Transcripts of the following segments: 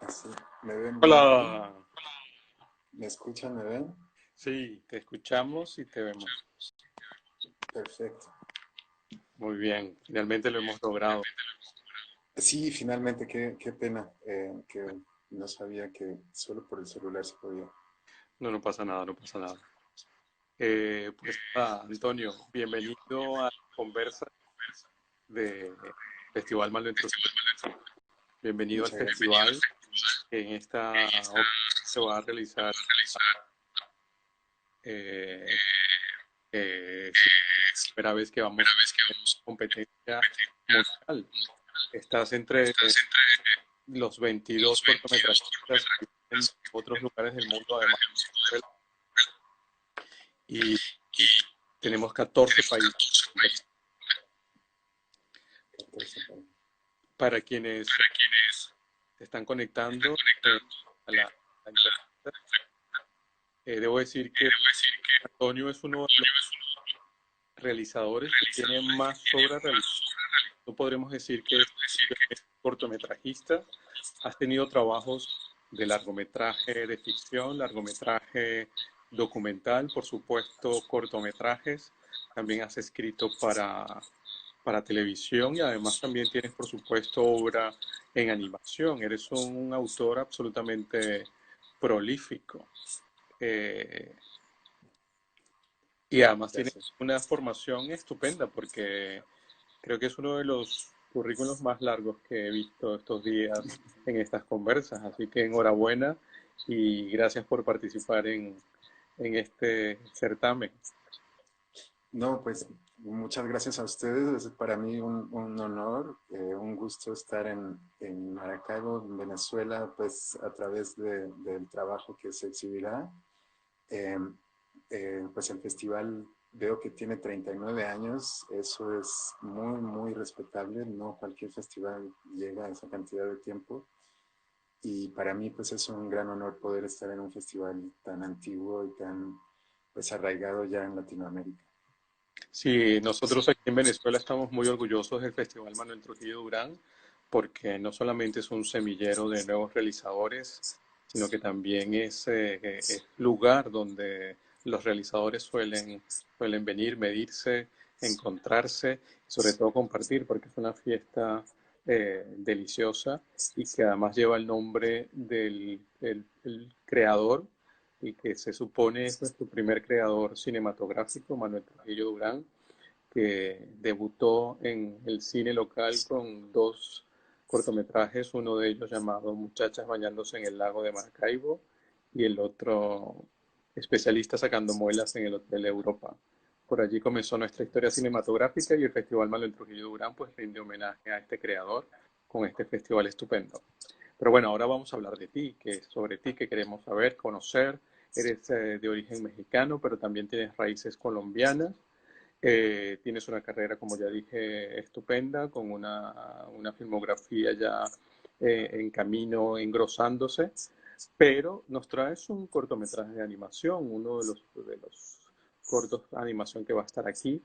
Sí, ¿me ven bien aquí? Hola, ¿Me escuchan? ¿Me ven? sí, te escuchamos y te vemos. Perfecto. Muy bien, finalmente lo hemos logrado. Sí, finalmente, qué pena que no sabía que solo por el celular se podía. No, no pasa nada, no pasa nada. Pues nada, Antonio, bienvenido a la conversa de Festival Malo Trujillo. Bienvenido al Muchas gracias. festival que en esta ocasión se va a realizar eh, sí, primera vez que vamos a tener competencia mundial. Estás entre los 22 cortometrajes en otros lugares del mundo, además de Venezuela, y tenemos 14 países. Para quienes se están conectando a la entrevista, debo decir que Antonio es uno de los realizadores que tiene más obras realizadas. No podremos decir que es cortometrajista. Has tenido trabajos de largometraje de ficción, largometraje documental, por supuesto, cortometrajes. También has escrito para televisión y además también tienes, por supuesto, obra en animación. Eres un autor absolutamente prolífico. Eh, y además tienes Gracias. una formación estupenda porque creo que es uno de los currículos más largos que he visto estos días en estas conversas. Así que enhorabuena y gracias por participar en este certamen. No, pues muchas gracias a ustedes. Es para mí un honor, un gusto estar en Maracaibo, en Venezuela, pues a través del trabajo que se exhibirá. Eh, pues el festival veo que tiene 39 años, eso es muy, muy respetable, no cualquier festival llega a esa cantidad de tiempo y para mí pues es un gran honor poder estar en un festival tan antiguo y tan pues arraigado ya en Latinoamérica. Sí, nosotros aquí en Venezuela estamos muy orgullosos del Festival Manuel Trujillo Durán porque no solamente es un semillero de nuevos realizadores, sino que también es lugar donde los realizadores suelen venir, medirse, encontrarse y sobre todo compartir, porque es una fiesta deliciosa y que además lleva el nombre del el creador y que se supone es nuestro primer creador cinematográfico, Manuel Trujillo Durán, que debutó en el cine local con dos cortometrajes, uno de ellos llamado Muchachas bañándose en el lago de Maracaibo y el otro Especialista sacando muelas en el Hotel Europa. Por allí comenzó nuestra historia cinematográfica y el Festival Manuel Trujillo Durán pues rinde homenaje a este creador con este festival estupendo. Pero bueno, ahora vamos a hablar de ti, que sobre ti que queremos saber, conocer. Eres de origen mexicano, pero también tienes raíces colombianas. Tienes una carrera, como ya dije, estupenda, con una filmografía ya en camino, engrosándose, pero nos traes un cortometraje de animación, uno de los cortos de animación que va a estar aquí.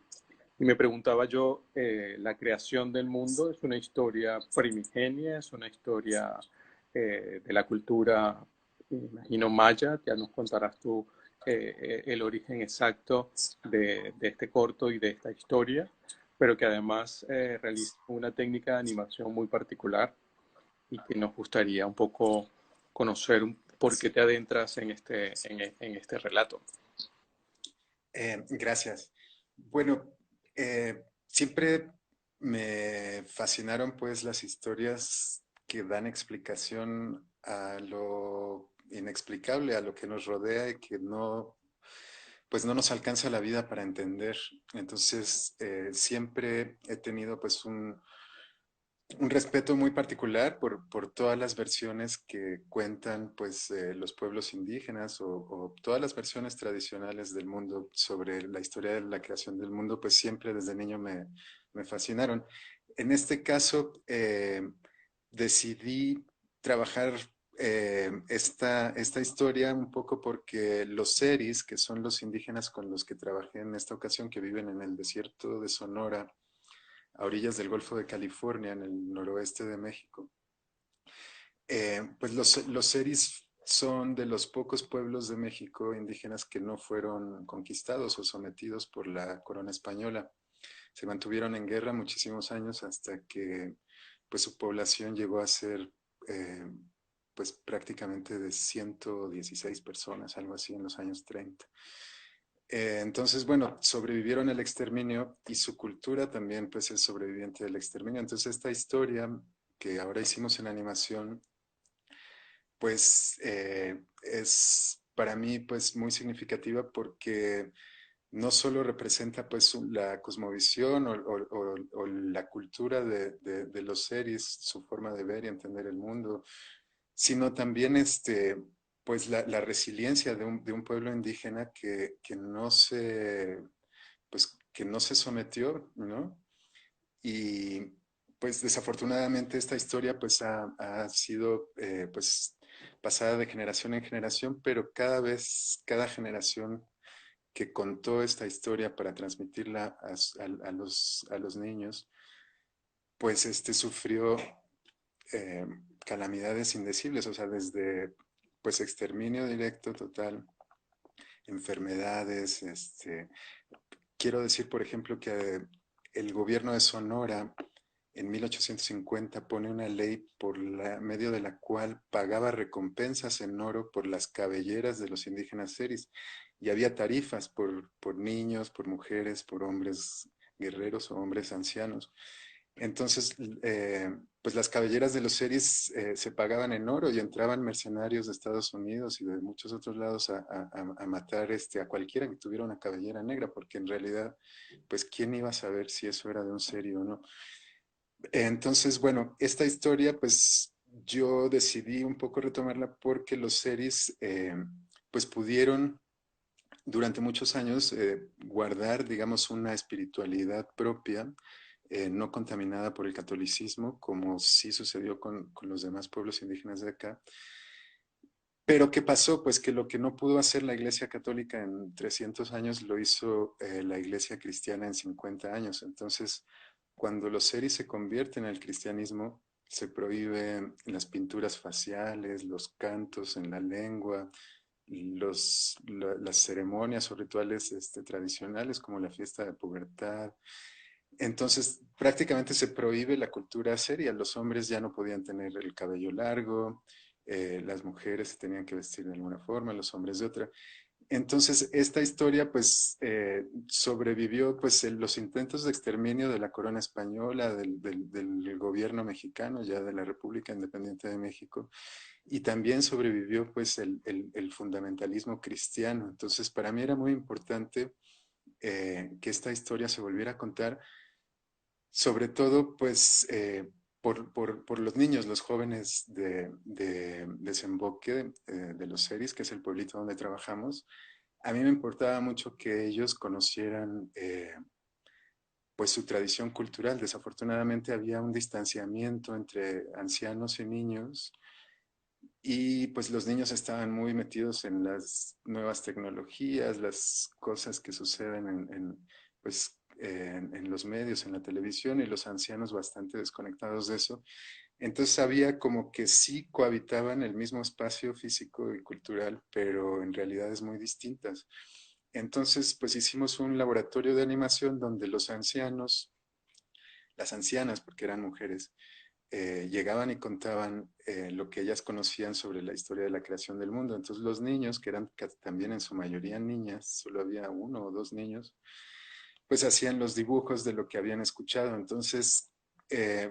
Y me preguntaba yo, la creación del mundo es una historia primigenia, es una historia de la cultura, me imagino, maya, ya nos contarás tú el origen exacto de este corto y de esta historia, pero que además realiza una técnica de animación muy particular y que nos gustaría un poco conocer por qué te adentras en este relato. Gracias. Bueno, siempre me fascinaron pues las historias que dan explicación a lo inexplicable, a lo que nos rodea y que no, pues no nos alcanza la vida para entender. Entonces, siempre he tenido pues un respeto muy particular por todas las versiones que cuentan pues los pueblos indígenas o todas las versiones tradicionales del mundo sobre la historia de la creación del mundo, pues siempre desde niño me fascinaron. En este caso, decidí trabajar esta historia un poco porque los seris, que son los indígenas con los que trabajé en esta ocasión, que viven en el desierto de Sonora, a orillas del Golfo de California, en el noroeste de México, Pues los seris son de los pocos pueblos de México indígenas que no fueron conquistados o sometidos por la corona española. Se mantuvieron en guerra muchísimos años hasta que pues, su población llegó a ser eh, pues, prácticamente de 116 personas, algo así en los años 30. Entonces, bueno, sobrevivieron al exterminio y su cultura también pues es sobreviviente del exterminio. Entonces, esta historia que ahora hicimos en animación pues es para mí pues muy significativa porque no solo representa pues la cosmovisión o la cultura de los seres, su forma de ver y entender el mundo, sino también pues la resiliencia de un pueblo indígena que no pues, que no se sometió, ¿no? Y pues desafortunadamente esta historia pues ha sido pues pasada de generación en generación, pero cada vez, cada generación que contó esta historia para transmitirla a los niños, pues sufrió eh, calamidades indecibles, o sea, desde pues exterminio directo total, enfermedades, quiero decir, por ejemplo, que el gobierno de Sonora en 1850 pone una ley por medio de la cual pagaba recompensas en oro por las cabelleras de los indígenas seris. Y había tarifas por niños, por mujeres, por hombres guerreros o hombres ancianos. Entonces, pues las cabelleras de los seris se pagaban en oro y entraban mercenarios de Estados Unidos y de muchos otros lados a matar a cualquiera que tuviera una cabellera negra, porque en realidad, pues, ¿quién iba a saber si eso era de un serio o no? Entonces, bueno, esta historia, pues yo decidí un poco retomarla porque los series, pues pudieron durante muchos años guardar, digamos, una espiritualidad propia, no contaminada por el catolicismo, como sí sucedió con los demás pueblos indígenas de acá. Pero ¿qué pasó? Pues que lo que no pudo hacer la Iglesia Católica en 300 años lo hizo la Iglesia Cristiana en 50 años. Entonces, cuando los seris se convierten al cristianismo, se prohíben las pinturas faciales, los cantos en la lengua, las ceremonias o rituales tradicionales como la fiesta de pubertad. Entonces, prácticamente se prohíbe la cultura seria. Los hombres ya no podían tener el cabello largo, las mujeres se tenían que vestir de alguna forma, los hombres de otra. Entonces, esta historia pues sobrevivió pues en los intentos de exterminio de la corona española, del gobierno mexicano, ya de la República Independiente de México, y también sobrevivió pues el fundamentalismo cristiano. Entonces, para mí era muy importante que esta historia se volviera a contar, sobre todo pues por los niños, los jóvenes de Desemboque, de los Seris, que es el pueblito donde trabajamos. A mí me importaba mucho que ellos conocieran pues su tradición cultural. Desafortunadamente había un distanciamiento entre ancianos y niños y pues los niños estaban muy metidos en las nuevas tecnologías, las cosas que suceden pues, en los medios, en la televisión, y los ancianos bastante desconectados de eso. Entonces había como que sí cohabitaban el mismo espacio físico y cultural, pero en realidades muy distintas. Entonces, pues hicimos un laboratorio de animación donde los ancianos, las ancianas, porque eran mujeres, llegaban y contaban lo que ellas conocían sobre la historia de la creación del mundo. Entonces los niños, que eran también en su mayoría niñas, solo había uno o dos niños, pues hacían los dibujos de lo que habían escuchado. Entonces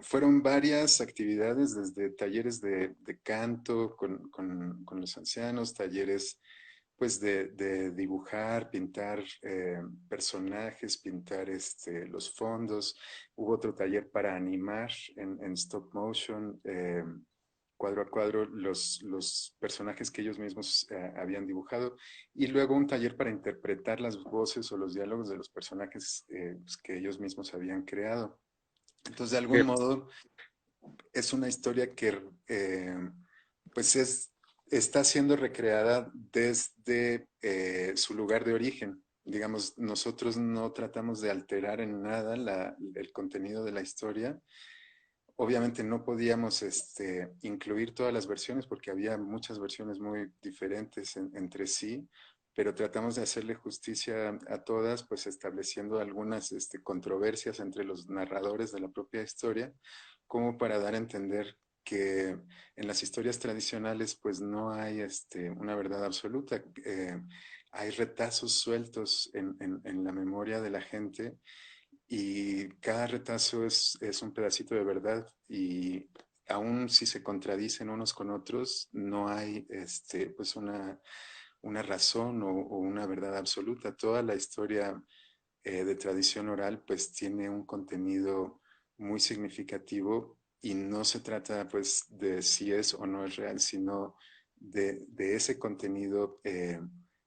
fueron varias actividades, desde talleres de canto con los ancianos, talleres pues dibujar, pintar personajes, pintar los fondos. Hubo otro taller para animar en stop motion, cuadro a cuadro, los personajes que ellos mismos habían dibujado. Y luego un taller para interpretar las voces o los diálogos de los personajes pues, que ellos mismos habían creado. Entonces, de algún Que modo, es una historia que pues está siendo recreada desde su lugar de origen. Digamos, nosotros no tratamos de alterar en nada el contenido de la historia obviamente no podíamos incluir todas las versiones porque había muchas versiones muy diferentes entre sí, pero tratamos de hacerle justicia a todas, pues estableciendo algunas controversias entre los narradores de la propia historia, como para dar a entender que en las historias tradicionales pues no hay una verdad absoluta. Hay retazos sueltos en la memoria de la gente y cada retazo es un pedacito de verdad y aun si se contradicen unos con otros, no hay pues una razón o una verdad absoluta. Toda la historia de tradición oral pues tiene un contenido muy significativo y no se trata pues de si es o no es real, sino de ese contenido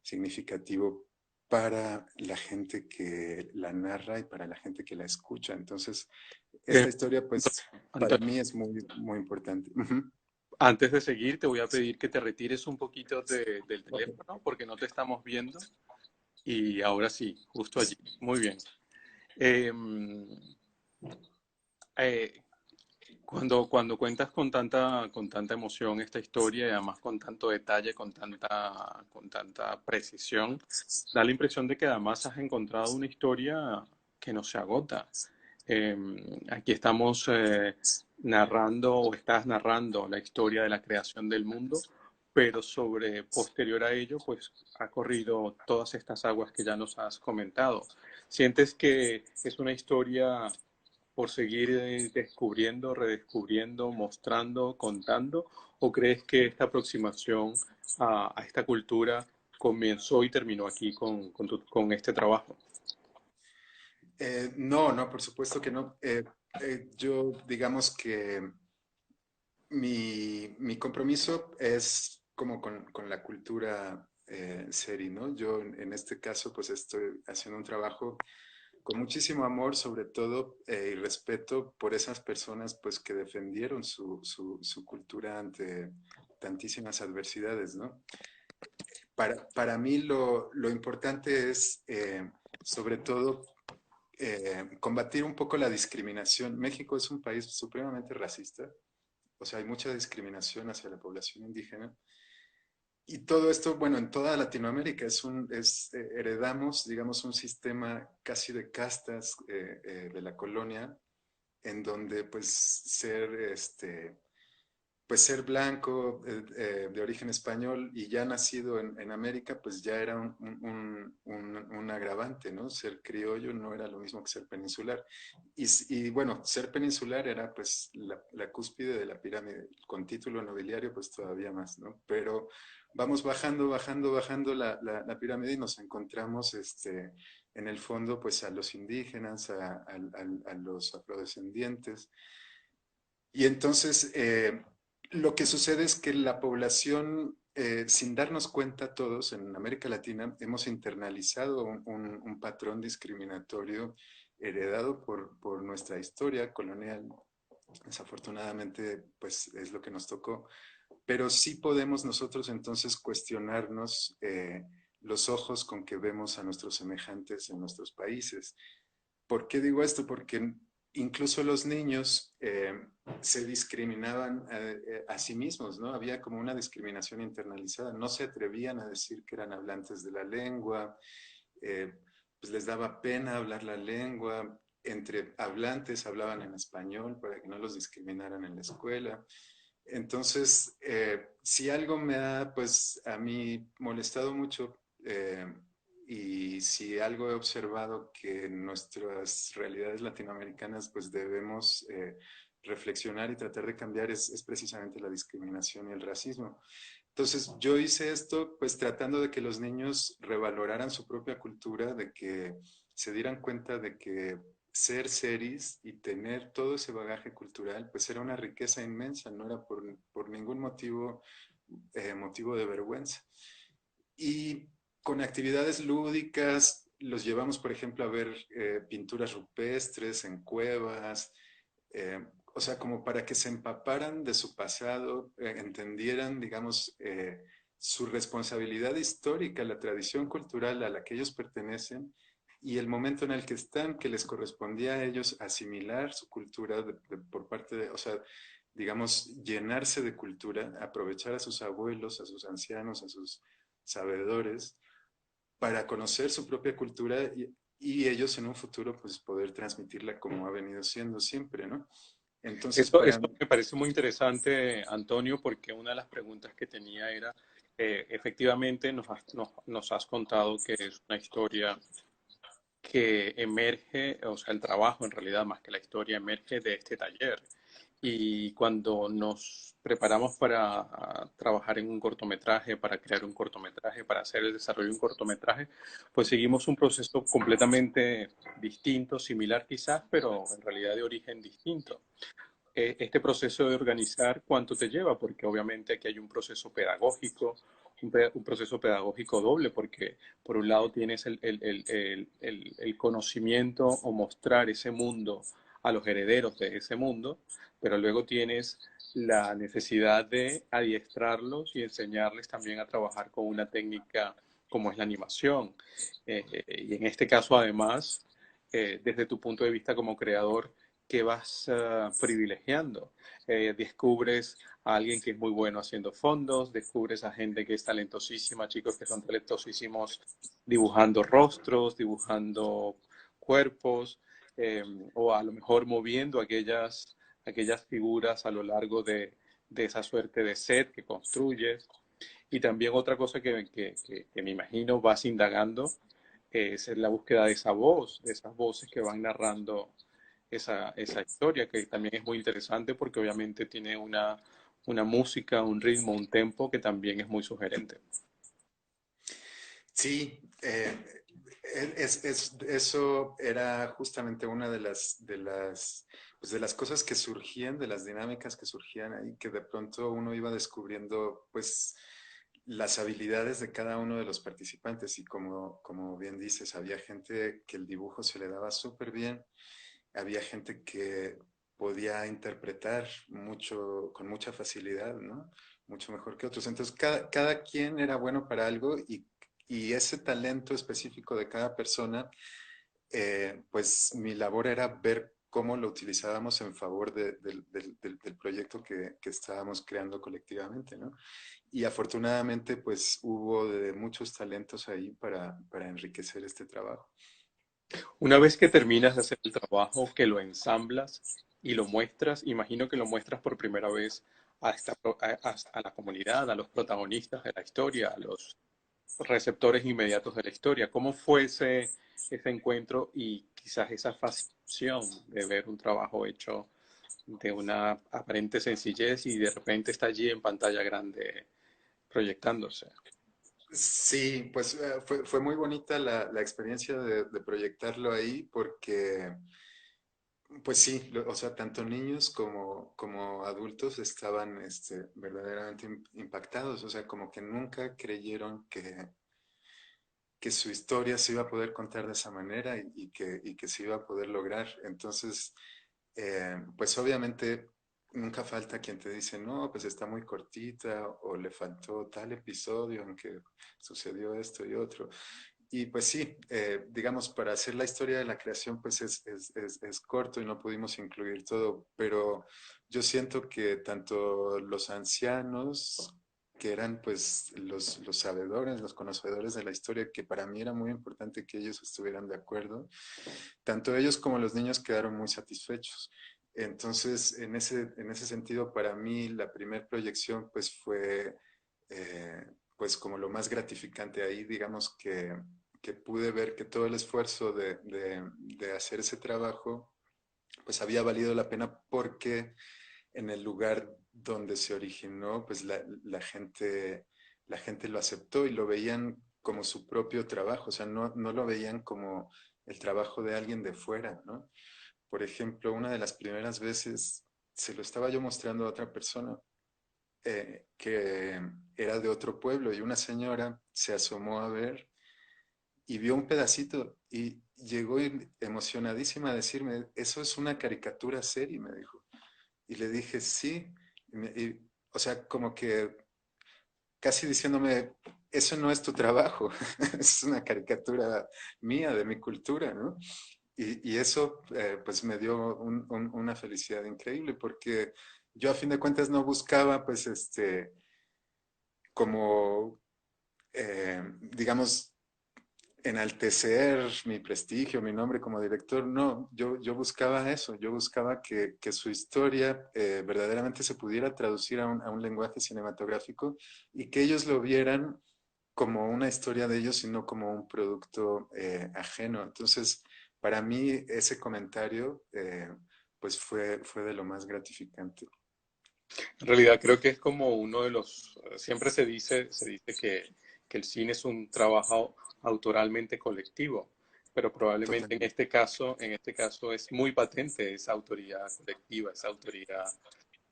significativo para la gente que la narra y para la gente que la escucha. Entonces, Eh, esta historia pues para Antonio, mí es muy, muy importante. Ujú. antes de seguir, te voy a pedir que te retires un poquito del Ok. teléfono porque no te estamos viendo. Y ahora sí, justo allí. Muy bien. Eh, eh, cuando cuentas con tanta emoción esta historia y además con tanto detalle, con tanta precisión, da la impresión de que además has encontrado una historia que no se agota. Eh, Aquí estamos narrando o estás narrando la historia de la creación del mundo, pero posterior a ello, pues ha corrido todas estas aguas que ya nos has comentado. ¿Sientes que es una historia por seguir descubriendo, redescubriendo, mostrando, contando? ¿O crees que esta aproximación a esta cultura comenzó y terminó aquí con este trabajo? No, no, por supuesto que no. Yo digamos que mi compromiso es como con la cultura seri, ¿no? Yo en este caso pues estoy haciendo un trabajo con muchísimo amor, sobre todo, y respeto por esas personas pues que defendieron su cultura ante tantísimas adversidades, ¿no? Para mí lo importante es sobre todo combatir un poco la discriminación. México es un país supremamente racista, o sea, hay mucha discriminación hacia la población indígena. Y todo esto, bueno, en toda Latinoamérica heredamos, digamos, un sistema casi de castas de la colonia, en donde pues pues ser blanco de origen español y ya nacido en América, pues ya era un agravante, ¿no? Ser criollo no era lo mismo que ser peninsular. Y bueno, ser peninsular era pues la cúspide de la pirámide, con título nobiliario pues todavía más, ¿no? Pero vamos bajando, bajando, bajando la pirámide y nos encontramos en el fondo pues a los indígenas, a los afrodescendientes. Y entonces, lo que sucede es que la población, sin darnos cuenta todos en América Latina, hemos internalizado un patrón discriminatorio heredado por nuestra historia colonial. Desafortunadamente, pues es lo que nos tocó. Pero sí podemos nosotros entonces cuestionarnos los ojos con que vemos a nuestros semejantes en nuestros países. ¿Por qué digo esto? Porque incluso los niños se discriminaban a sí mismos, ¿no? Había como una discriminación internalizada. No se atrevían a decir que eran hablantes de la lengua, eh, pues les daba pena hablar la lengua. Entre hablantes hablaban en español para que no los discriminaran en la escuela. Entonces, si algo me ha, pues, a mí molestado mucho y si algo he observado que en nuestras realidades latinoamericanas, pues, debemos reflexionar y tratar de cambiar es precisamente la discriminación y el racismo. Entonces, yo hice esto, pues, tratando de que los niños revaloraran su propia cultura, de que se dieran cuenta de que ser seris y tener todo ese bagaje cultural, pues era una riqueza inmensa, no era por ningún motivo, motivo de vergüenza. Y con actividades lúdicas, los llevamos, por ejemplo, a ver pinturas rupestres en cuevas, o sea, como para que se empaparan de su pasado, entendieran, digamos, su responsabilidad histórica, la tradición cultural a la que ellos pertenecen y el momento en el que están, que les correspondía a ellos asimilar su cultura por parte de, o sea, digamos, llenarse de cultura, aprovechar a sus abuelos, a sus ancianos, a sus sabedores, para conocer su propia cultura y ellos en un futuro pues poder transmitirla como ha venido siendo siempre, ¿no? Entonces, Eso me parece muy interesante, Antonio, porque una de las preguntas que tenía era, efectivamente nos has contado que es una historia que emerge, o sea, el trabajo en realidad más que la historia emerge de este taller. Y cuando nos preparamos para trabajar en un cortometraje, para crear un cortometraje, para hacer el desarrollo de un cortometraje, pues seguimos un proceso completamente distinto, similar quizás, pero en realidad de origen distinto. Este proceso de organizar, ¿cuánto te lleva? Porque obviamente aquí hay un proceso pedagógico, un proceso pedagógico doble, porque por un lado tienes el conocimiento o mostrar ese mundo a los herederos de ese mundo, pero luego tienes la necesidad de adiestrarlos y enseñarles también a trabajar con una técnica como es la animación. Y en este caso, además, desde tu punto de vista como creador, que vas privilegiando. Descubres a alguien que es muy bueno haciendo fondos, descubres a gente que es talentosísima, chicos que son talentosísimos dibujando rostros, dibujando cuerpos, o a lo mejor moviendo aquellas figuras a lo largo de esa suerte de set que construyes. Y también otra cosa que me imagino vas indagando es la búsqueda de esa voz, de esas voces que van narrando esa historia, que también es muy interesante porque obviamente tiene una música, un ritmo, un tempo que también es muy sugerente. sí, eso era justamente una pues de las cosas que surgían, de las dinámicas que surgían ahí, que de pronto uno iba descubriendo, pues, las habilidades de cada uno de los participantes. Y como bien dices, había gente que el dibujo se le daba súper bien, había gente que podía interpretar mucho, con mucha facilidad, ¿no? Mucho mejor que otros. Entonces, cada quien era bueno para algo y ese talento específico de cada persona, pues mi labor era ver cómo lo utilizábamos en favor del proyecto que estábamos creando colectivamente, ¿no? Y afortunadamente, pues hubo de muchos talentos ahí para enriquecer este trabajo. Una vez que terminas de hacer el trabajo, que lo ensamblas y lo muestras, imagino que lo muestras por primera vez a la comunidad, a los protagonistas de la historia, a los receptores inmediatos de la historia. ¿Cómo fue ese encuentro y quizás esa fascinación de ver un trabajo hecho de una aparente sencillez y de repente está allí en pantalla grande proyectándose? Sí, pues fue muy bonita la experiencia de proyectarlo ahí porque, pues sí, o sea, tanto niños como adultos estaban verdaderamente impactados, o sea, como que nunca creyeron que su historia se iba a poder contar de esa manera y que se iba a poder lograr. Entonces, pues obviamente nunca falta quien te dice, no, pues está muy cortita o le faltó tal episodio en que sucedió esto y otro. Y pues sí, digamos, para hacer la historia de la creación, pues es corto y no pudimos incluir todo, pero yo siento que tanto los ancianos, que eran pues los sabedores, los conocedores de la historia, que para mí era muy importante que ellos estuvieran de acuerdo, tanto ellos como los niños quedaron muy satisfechos. Entonces, en ese sentido, para mí la primera proyección pues fue pues como lo más gratificante ahí, digamos que pude ver que todo el esfuerzo de hacer ese trabajo pues había valido la pena porque en el lugar donde se originó pues la gente lo aceptó y lo veían como su propio trabajo, o sea, no lo veían como el trabajo de alguien de fuera, ¿no? Por ejemplo, una de las primeras veces se lo estaba yo mostrando a otra persona que era de otro pueblo y una señora se asomó a ver y vio un pedacito y llegó emocionadísima a decirme, eso es una caricatura serie, me dijo. Y le dije, sí. O sea, como que casi diciéndome, eso no es tu trabajo, es una caricatura mía, de mi cultura, ¿no? Y eso pues me dio una felicidad increíble porque yo a fin de cuentas no buscaba pues como digamos enaltecer mi prestigio, mi nombre como director, no, yo buscaba eso, yo buscaba que su historia verdaderamente se pudiera traducir a un lenguaje cinematográfico y que ellos lo vieran como una historia de ellos y no como un producto ajeno. Entonces, para mí ese comentario pues fue de lo más gratificante. En realidad creo que es como uno de los, siempre se dice que el cine es un trabajo autoralmente colectivo, pero probablemente Totalmente. en este caso es muy patente esa autoría colectiva, esa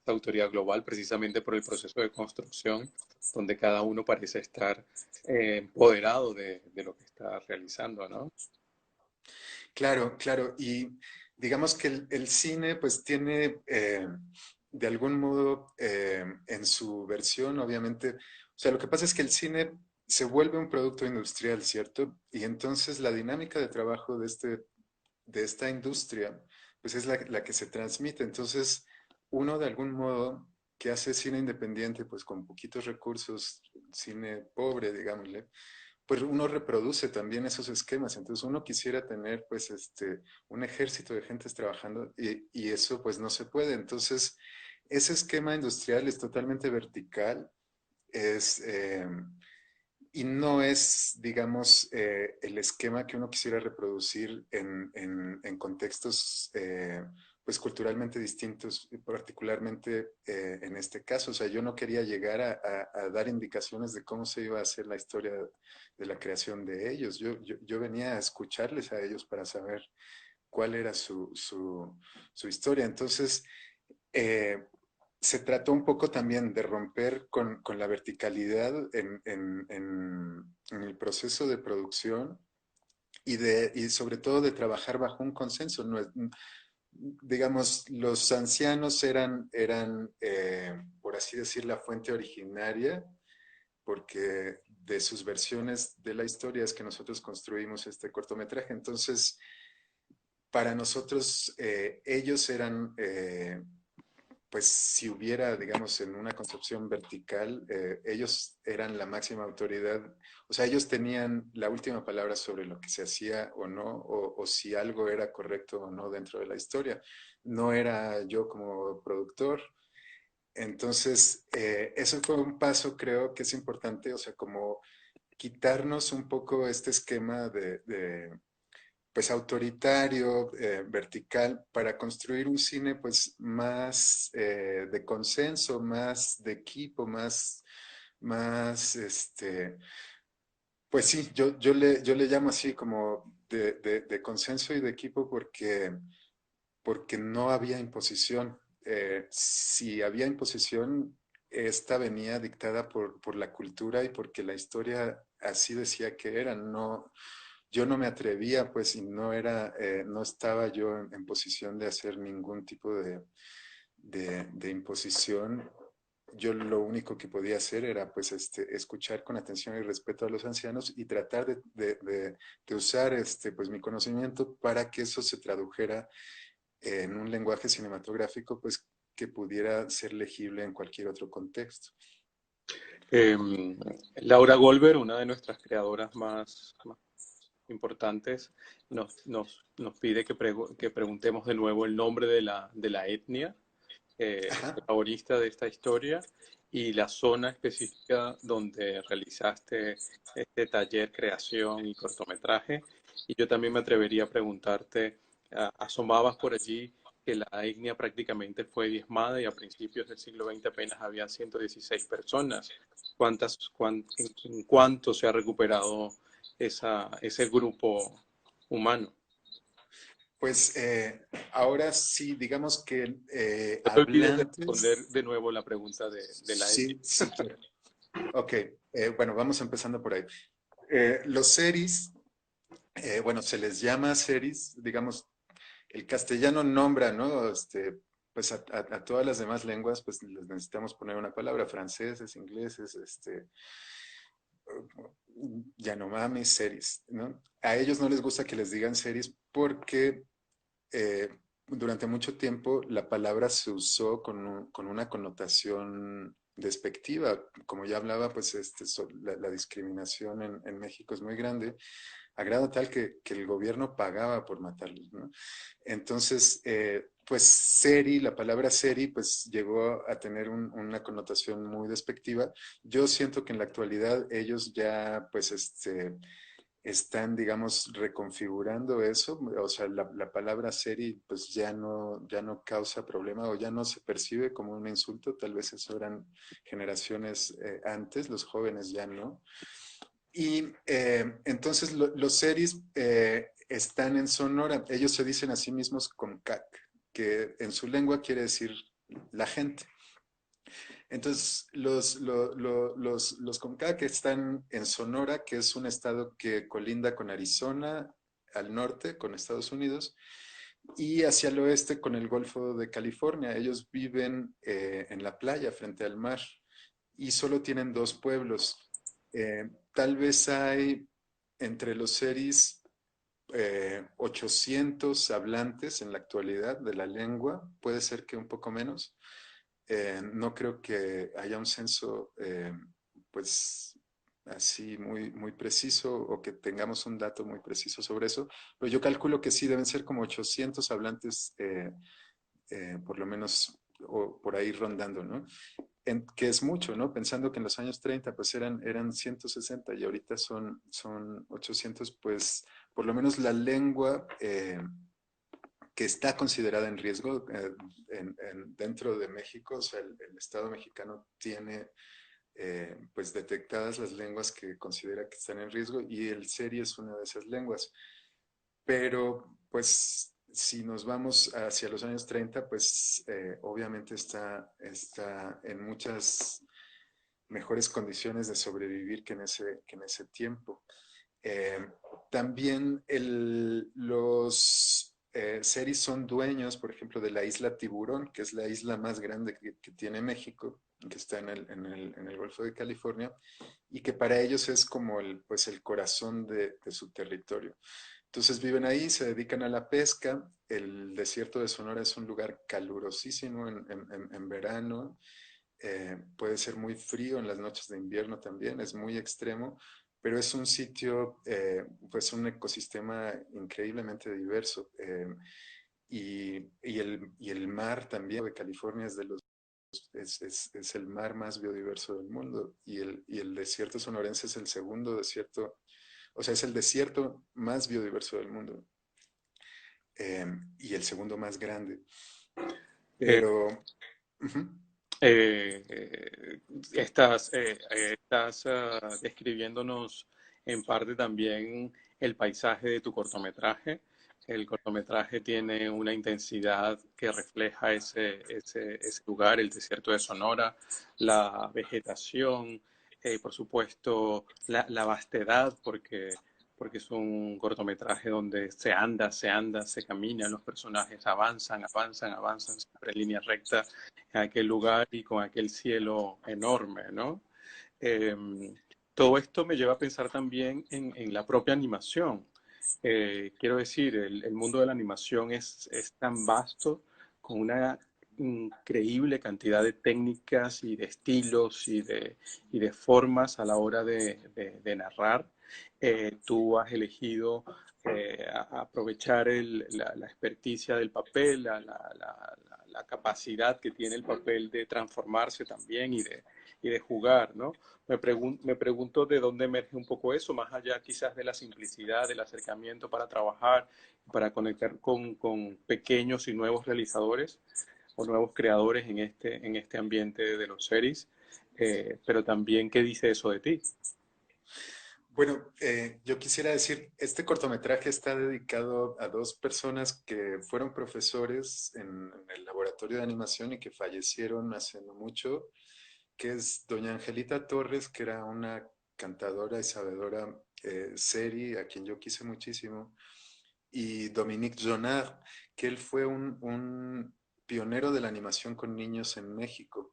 autoría global, precisamente por el proceso de construcción, donde cada uno parece estar empoderado de lo que está realizando, ¿no? Claro, claro. Y digamos que el cine pues tiene de algún modo en su versión, obviamente, o sea, lo que pasa es que el cine se vuelve un producto industrial, ¿cierto? Y entonces la dinámica de trabajo de esta industria pues es la que se transmite. Entonces, uno de algún modo que hace cine independiente, pues con poquitos recursos, cine pobre, digámosle, pues uno reproduce también esos esquemas. Entonces uno quisiera tener pues un ejército de gentes trabajando y eso pues no se puede. Entonces ese esquema industrial es totalmente vertical, es, y no es, digamos, el esquema que uno quisiera reproducir en contextos pues culturalmente distintos, y particularmente en este caso. O sea, yo no quería llegar a dar indicaciones de cómo se iba a hacer la historia de la creación de ellos. Yo venía a escucharles a ellos para saber cuál era su historia. Entonces, eh, se trató un poco también de romper con la verticalidad en el proceso de producción y sobre todo de trabajar bajo un consenso. No digamos, los ancianos eran por así decir, la fuente originaria, porque de sus versiones de la historia es que nosotros construimos este cortometraje. Entonces, para nosotros, ellos eran pues si hubiera, digamos, en una concepción vertical, ellos eran la máxima autoridad, o sea, ellos tenían la última palabra sobre lo que se hacía o no, o si algo era correcto o no dentro de la historia. No era yo como productor. Entonces, eso fue un paso, creo que es importante, o sea, como quitarnos un poco este esquema de pues autoritario, vertical, para construir un cine pues más de consenso, más de equipo, más pues sí, yo le llamo así como de consenso y de equipo porque no había imposición. Si había imposición, esta venía dictada por la cultura y porque la historia así decía que era. No, yo no me atrevía, pues, y no estaba yo en posición de hacer ningún tipo de imposición. Yo lo único que podía hacer era, pues, escuchar con atención y respeto a los ancianos y tratar de usar, pues, mi conocimiento para que eso se tradujera en un lenguaje cinematográfico, pues, que pudiera ser legible en cualquier otro contexto. Eh, Laura Goldberg, una de nuestras creadoras más importantes, nos pide que preguntemos de nuevo el nombre de la etnia Ajá. protagonista de esta historia y la zona específica donde realizaste este taller, creación y cortometraje. Y yo también me atrevería a preguntarte, asomabas por allí que la etnia prácticamente fue diezmada y a principios del siglo XX apenas había 116 personas. En cuánto se ha recuperado ese grupo humano? Pues ahora sí, digamos que No te olvides de hablantes, responder de nuevo la pregunta de la etnia. sí, sí quiero. Ok, bueno, vamos empezando por ahí. Los seris, bueno, se les llama seris, digamos, el castellano nombra, ¿no? Pues a todas las demás lenguas, pues les necesitamos poner una palabra, franceses, ingleses, Yanomami series, ¿no? A ellos no les gusta que les digan series porque durante mucho tiempo la palabra se usó con una connotación despectiva. Como ya hablaba, pues la discriminación en México es muy grande, a grado tal que el gobierno pagaba por matarlos, ¿no? Entonces, pues seri, la palabra seri, pues llegó a tener una connotación muy despectiva. Yo siento que en la actualidad ellos ya, pues, están, digamos, reconfigurando eso, o sea, la palabra serie pues ya no causa problema o ya no se percibe como un insulto, tal vez eso eran generaciones antes, los jóvenes ya no. Y entonces los series están en Sonora, ellos se dicen a sí mismos Comcac, que en su lengua quiere decir la gente. Entonces, los Comcac están en Sonora, que es un estado que colinda con Arizona, al norte, con Estados Unidos, y hacia el oeste con el Golfo de California. Ellos viven en la playa, frente al mar, y solo tienen dos pueblos. Tal vez hay entre los seris 800 hablantes en la actualidad de la lengua, puede ser que un poco menos. No creo que haya un censo, pues, así muy preciso o que tengamos un dato muy preciso sobre eso, pero yo calculo que sí, deben ser como 800 hablantes, por lo menos, o por ahí rondando, ¿no? Que es mucho, ¿no? Pensando que en los años 30 pues eran 160 y ahorita son 800, pues por lo menos la lengua que está considerada en riesgo dentro de México, o sea, el Estado mexicano tiene pues detectadas las lenguas que considera que están en riesgo y el seri es una de esas lenguas. Pero pues si nos vamos hacia los años 30 pues obviamente está en muchas mejores condiciones de sobrevivir que en ese tiempo. Eh, También los seris son dueños, por ejemplo, de la isla Tiburón, que es la isla más grande que tiene México, que está en el Golfo de California, y que para ellos es como pues el corazón de su territorio. Entonces viven ahí, se dedican a la pesca. El desierto de Sonora es un lugar calurosísimo en verano. Puede ser muy frío en las noches de invierno también, es muy extremo, pero es un sitio, pues un ecosistema increíblemente diverso. Y el mar también de California es de los es el mar más biodiverso del mundo y el desierto sonorense es el segundo desierto, o sea, es el desierto más biodiverso del mundo y el segundo más grande. Eh, Pero, uh-huh, estás describiéndonos en parte también el paisaje de tu cortometraje. El cortometraje tiene una intensidad que refleja ese lugar, el desierto de Sonora, la vegetación, por supuesto, la vastedad, porque es un cortometraje donde se anda, se camina, los personajes avanzan, siempre en línea recta en aquel lugar y con aquel cielo enorme, ¿no? Eh, Todo esto me lleva a pensar también en la propia animación. Quiero decir, el mundo de la animación es tan vasto, con una increíble cantidad de técnicas y de estilos y de formas a la hora de narrar. Tú has elegido aprovechar la experticia del papel, la capacidad que tiene el papel de transformarse también y de jugar, ¿no? Me pregunto de dónde emerge un poco eso, más allá quizás de la simplicidad, del acercamiento para trabajar, para conectar con pequeños y nuevos realizadores o nuevos creadores en este ambiente de los series, pero también qué dice eso de ti. bueno, yo quisiera decir, este cortometraje está dedicado a dos personas que fueron profesores en el laboratorio de animación y que fallecieron hace no mucho, que es doña Angelita Torres, que era una cantadora y sabedora serie, a quien yo quise muchísimo, y Dominique Jonard, que él fue un pionero de la animación con niños en México.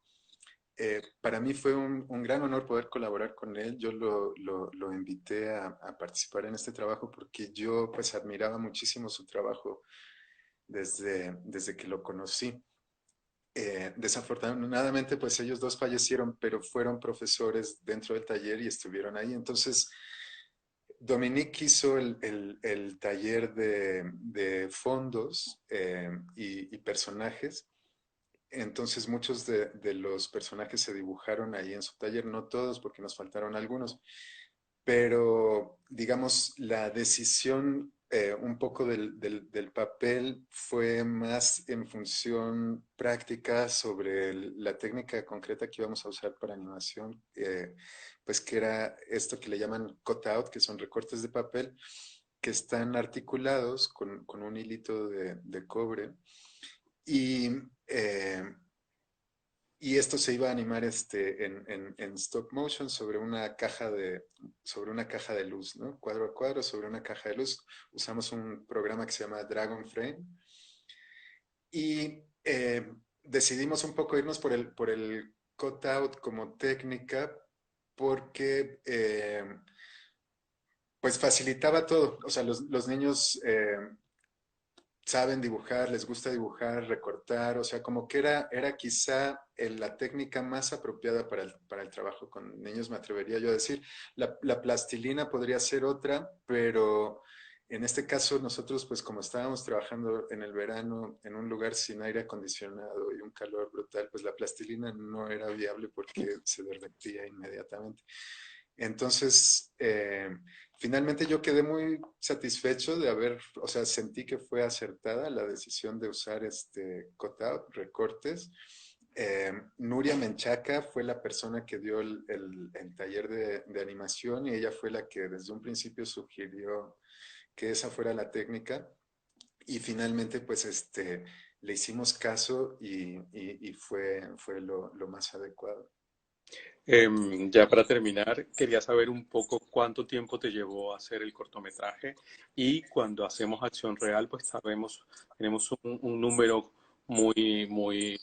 para mí fue un gran honor poder colaborar con él. Yo lo invité a participar en este trabajo porque yo pues admiraba muchísimo su trabajo desde que lo conocí. Desafortunadamente, pues ellos dos fallecieron, pero fueron profesores dentro del taller y estuvieron ahí. Entonces, Dominique hizo el taller de fondos y personajes. Entonces, muchos de los personajes se dibujaron ahí en su taller, no todos, porque nos faltaron algunos, pero digamos, la decisión un poco del papel fue más en función práctica sobre la técnica concreta que íbamos a usar para animación, pues que era esto que le llaman cutout, que son recortes de papel que están articulados con un hilito de cobre y eh, y esto se iba a animar en stop motion sobre una caja de luz, ¿no? Cuadro a cuadro sobre una caja de luz. Usamos un programa que se llama Dragon Frame y decidimos un poco irnos por el cutout como técnica porque pues facilitaba todo. O sea, los niños saben dibujar, les gusta dibujar, recortar, o sea, como que era quizá la técnica más apropiada para el trabajo con niños, me atrevería yo a decir. La plastilina podría ser otra, pero en este caso nosotros, pues como estábamos trabajando en el verano en un lugar sin aire acondicionado y un calor brutal, pues la plastilina no era viable porque se derretía inmediatamente. Entonces, finalmente yo quedé muy satisfecho de haber, o sea, sentí que fue acertada la decisión de usar este cutout, recortes. Nuria Menchaca fue la persona que dio el taller de animación y ella fue la que desde un principio sugirió que esa fuera la técnica y finalmente pues le hicimos caso y fue lo más adecuado. Ya para terminar, quería saber un poco cuánto tiempo te llevó a hacer el cortometraje y cuando hacemos acción real, pues sabemos, tenemos un número muy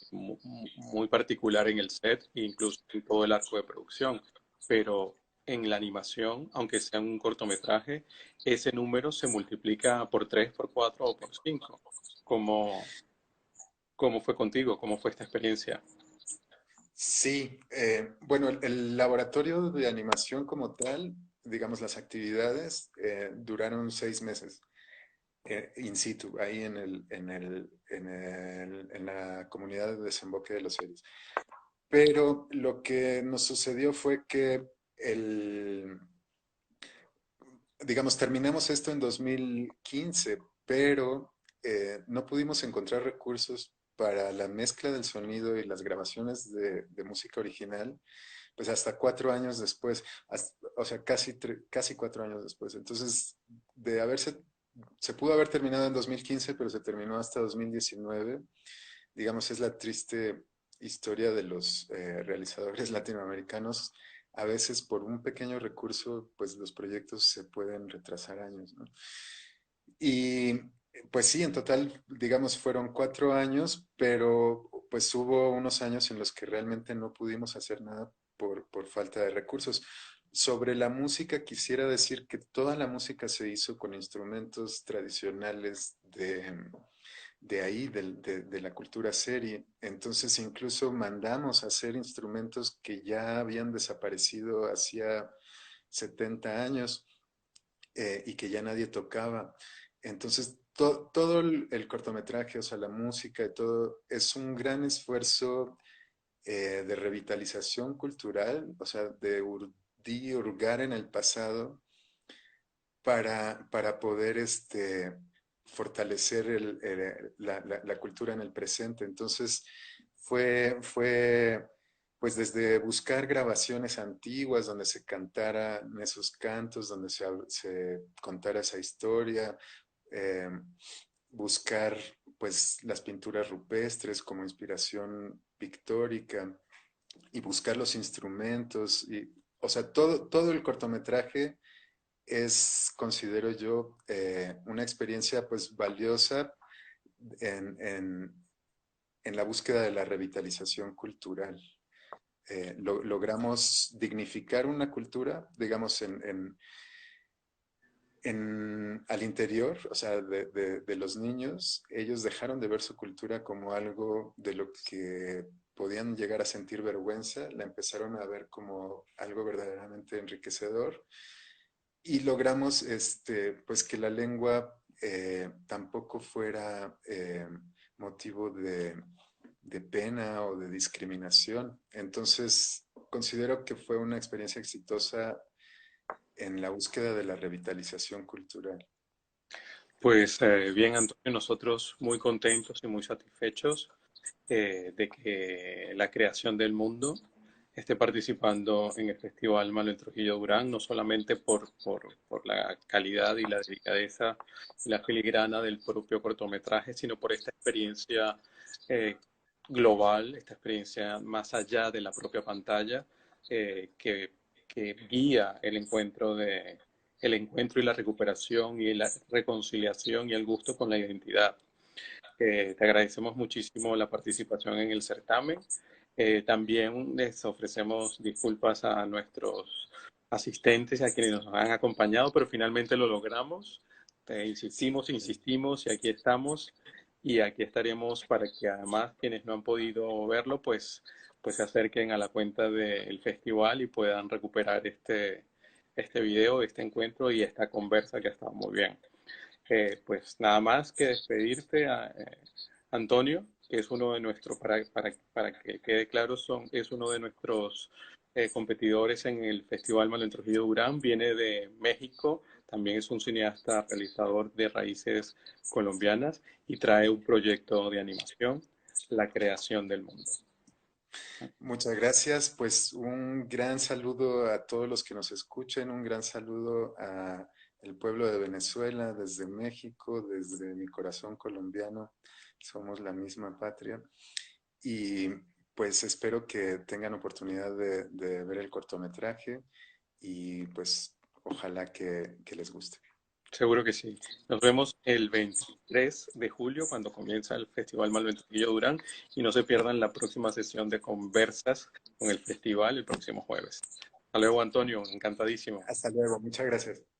particular en el set e incluso en todo el arco de producción. Pero en la animación, aunque sea un cortometraje, ese número se multiplica por 3, por 4 o por 5. ¿Cómo, cómo fue contigo? ¿Cómo fue esta experiencia? Sí, bueno, el laboratorio de animación como tal, digamos, las actividades duraron 6 meses in situ, ahí en la comunidad de Desemboque de los Series. Pero lo que nos sucedió fue que digamos, terminamos esto en 2015, pero no pudimos encontrar recursos para la mezcla del sonido y las grabaciones de música original, pues hasta 4 años después, o sea, casi 4 años después. Entonces, de haberse, se pudo haber terminado en 2015, pero se terminó hasta 2019. Digamos, es la triste historia de los realizadores latinoamericanos. A veces por un pequeño recurso, pues los proyectos se pueden retrasar años, ¿no? Y pues sí, en total, digamos, fueron 4 años, pero pues hubo unos años en los que realmente no pudimos hacer nada por falta de recursos. Sobre la música, quisiera decir que toda la música se hizo con instrumentos tradicionales de ahí, de la cultura serie. Entonces incluso mandamos a hacer instrumentos que ya habían desaparecido hacía 70 años y que ya nadie tocaba. Entonces todo el cortometraje, o sea, la música y todo, es un gran esfuerzo de revitalización cultural, o sea, hurgar en el pasado para poder fortalecer la cultura en el presente. Entonces, fue pues desde buscar grabaciones antiguas donde se cantaran esos cantos, donde se contara esa historia, eh, buscar pues las pinturas rupestres como inspiración pictórica y buscar los instrumentos y, o sea, todo el cortometraje es, considero yo, una experiencia pues valiosa en, en- en la búsqueda de la revitalización cultural. logramos dignificar una cultura, digamos, al interior, o sea, de los niños. Ellos dejaron de ver su cultura como algo de lo que podían llegar a sentir vergüenza, la empezaron a ver como algo verdaderamente enriquecedor y logramos pues que la lengua tampoco fuera motivo de pena o de discriminación. Entonces, considero que fue una experiencia exitosa en la búsqueda de la revitalización cultural. Pues bien, Antonio, nosotros muy contentos y muy satisfechos de que la creación del mundo esté participando en el Festival Manuel Trujillo Durán, no solamente por la calidad y la delicadeza y la filigrana del propio cortometraje, sino por esta experiencia eh, global, esta experiencia más allá de la propia pantalla, que guía el encuentro y la recuperación y la reconciliación y el gusto con la identidad. Te agradecemos muchísimo la participación en el certamen. También les ofrecemos disculpas a nuestros asistentes y a quienes nos han acompañado, pero finalmente lo logramos. Insistimos, insistimos y aquí estamos. Y aquí estaremos para que además quienes no han podido verlo, pues se acerquen a la cuenta del festival y puedan recuperar este video, este encuentro y esta conversa que ha estado muy bien. Pues nada más que despedirte a Antonio, que es uno de nuestros, para que quede claro, es uno de nuestros competidores en el Festival Manuel Trujillo Durán, viene de México, también es un cineasta realizador de raíces colombianas y trae un proyecto de animación, La creación del mundo. Muchas gracias. Pues un gran saludo a todos los que nos escuchen, un gran saludo a el pueblo de Venezuela, desde México, desde mi corazón colombiano. Somos la misma patria. Y pues espero que tengan oportunidad de ver el cortometraje y pues ojalá que les guste. Seguro que sí. Nos vemos el 23 de julio cuando comienza el Festival Manuel Trujillo Durán y no se pierdan la próxima sesión de conversas con el festival el próximo jueves. Hasta luego, Antonio. Encantadísimo. Hasta luego. Muchas gracias.